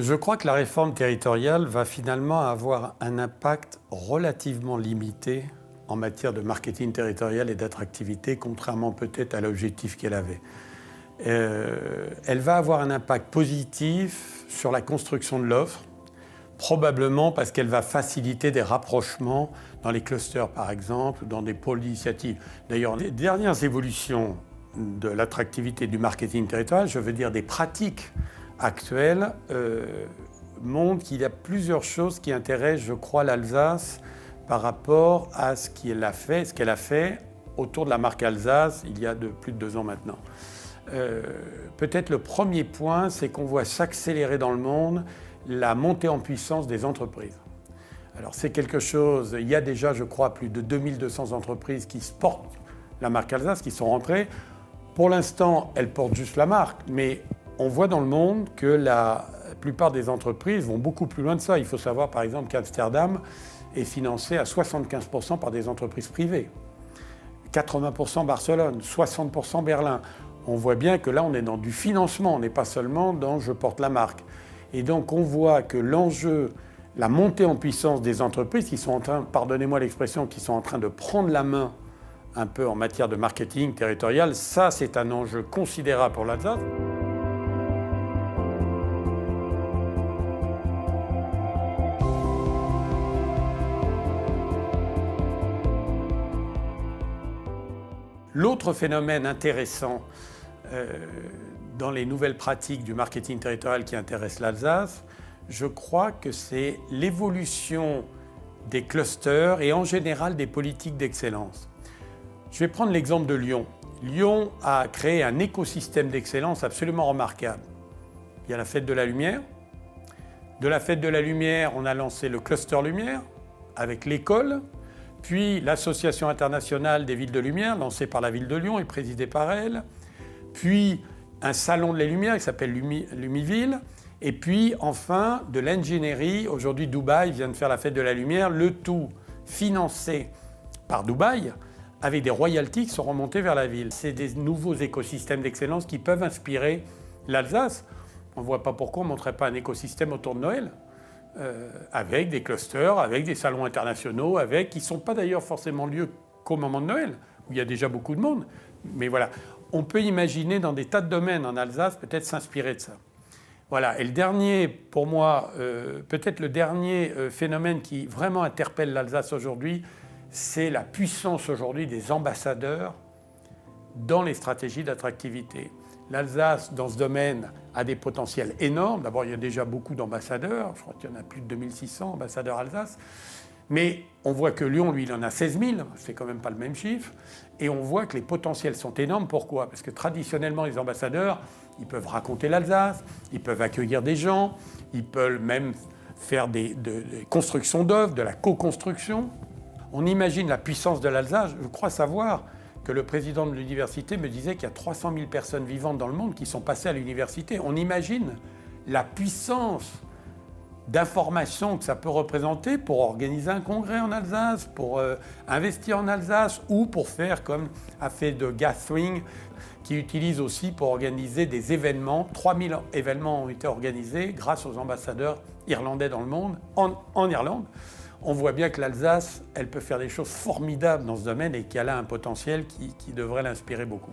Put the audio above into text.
Je crois que la réforme territoriale va finalement avoir un impact relativement limité en matière de marketing territorial et d'attractivité, contrairement peut-être à l'objectif qu'elle avait. Elle va avoir un impact positif sur la construction de l'offre, probablement parce qu'elle va faciliter des rapprochements dans les clusters, par exemple, dans des pôles d'initiative. D'ailleurs, les dernières évolutions de l'attractivité du marketing territorial, je veux dire des pratiques actuelles, montrent qu'il y a plusieurs choses qui intéressent, je crois, l'Alsace par rapport à ce qu'elle a fait autour de la marque Alsace il y a plus de 2 ans maintenant. Peut-être le premier point, c'est qu'on voit s'accélérer dans le monde la montée en puissance des entreprises. Alors c'est quelque chose, il y a déjà, je crois, plus de 2200 entreprises qui portent la marque Alsace, qui sont rentrées. Pour l'instant, elles portent juste la marque, mais on voit dans le monde que la plupart des entreprises vont beaucoup plus loin de ça. Il faut savoir, par exemple, qu'Amsterdam est financé à 75% par des entreprises privées. 80% Barcelone, 60% Berlin. On voit bien que là, on est dans du financement, on n'est pas seulement dans « je porte la marque ». Et donc, on voit que l'enjeu, la montée en puissance des entreprises qui sont en train, pardonnez-moi l'expression, qui sont en train de prendre la main un peu en matière de marketing territorial, ça, c'est un enjeu considérable pour l'Alsace. L'autre phénomène intéressant dans les nouvelles pratiques du marketing territorial qui intéresse l'Alsace, je crois que c'est l'évolution des clusters et en général des politiques d'excellence. Je vais prendre l'exemple de Lyon. Lyon a créé un écosystème d'excellence absolument remarquable. Il y a la Fête de la Lumière. De la Fête de la Lumière, on a lancé le cluster Lumière avec l'école, puis l'Association internationale des villes de lumière, lancée par la ville de Lyon et présidée par elle, puis un salon de la lumière qui s'appelle Lumiville, et puis enfin de l'ingénierie. Aujourd'hui, Dubaï vient de faire la Fête de la Lumière, le tout financé par Dubaï, avec des royalties qui sont remontées vers la ville. C'est des nouveaux écosystèmes d'excellence qui peuvent inspirer l'Alsace. On ne voit pas pourquoi on ne montrerait pas un écosystème autour de Noël. Avec des clusters, avec des salons internationaux, qui ne sont pas d'ailleurs forcément lieu qu'au moment de Noël, où il y a déjà beaucoup de monde. Mais voilà, on peut imaginer dans des tas de domaines en Alsace peut-être s'inspirer de ça. Voilà, et le dernier, pour moi, peut-être le dernier phénomène qui vraiment interpelle l'Alsace aujourd'hui, c'est la puissance aujourd'hui des ambassadeurs dans les stratégies d'attractivité. L'Alsace, dans ce domaine, a des potentiels énormes. D'abord, il y a déjà beaucoup d'ambassadeurs. Je crois qu'il y en a plus de 2600 ambassadeurs Alsace. Mais on voit que Lyon, lui, il en a 16 000. C'est quand même pas le même chiffre. Et on voit que les potentiels sont énormes. Pourquoi ? Parce que traditionnellement, les ambassadeurs, ils peuvent raconter l'Alsace, ils peuvent accueillir des gens, ils peuvent même faire des constructions d'œuvres, de la co-construction. On imagine la puissance de l'Alsace. Je crois savoir que le président de l'université me disait qu'il y a 300 000 personnes vivantes dans le monde qui sont passées à l'université. On imagine la puissance d'information que ça peut représenter pour organiser un congrès en Alsace, pour investir en Alsace ou pour faire comme a fait de Gathering, qui utilise aussi pour organiser des événements. 3000 événements ont été organisés grâce aux ambassadeurs irlandais dans le monde, en Irlande. On voit bien que l'Alsace, elle peut faire des choses formidables dans ce domaine et qu'elle a un potentiel qui devrait l'inspirer beaucoup.